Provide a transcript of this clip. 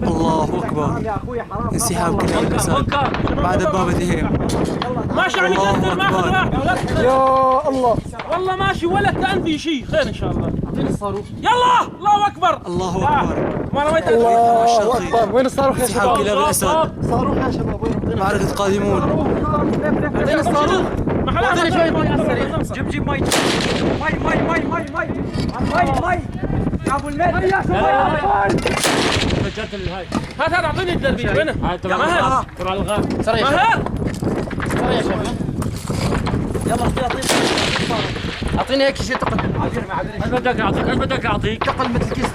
الله اكبر. انسحاب كلاب الاسد مع دبابتهم. ماشي عم يقدر ماخذ واحد. يا الله والله ماشي ولا كان في شيء. خير ان شاء الله. يلا الله اكبر. الله اكبر. ما رميت الله اكبر. وين الصاروخ يا انسحاب شباب؟ كلاب الاسد. صاروخ يا شباب وين؟ معركة قادمون. اعطيني الصاروخ. اعطيني شوية مي على السريع. جيب مي يا ابو المال يا شباب. فجرت الهاي. هات اعطيني الدربيه وينه؟ يا ماهر تبع الغار. ماهر سريع يا شباب. يلا اعطيني هيك شيء تقل. بدك اعطيك. بدك اعطيك تقل مثل كيس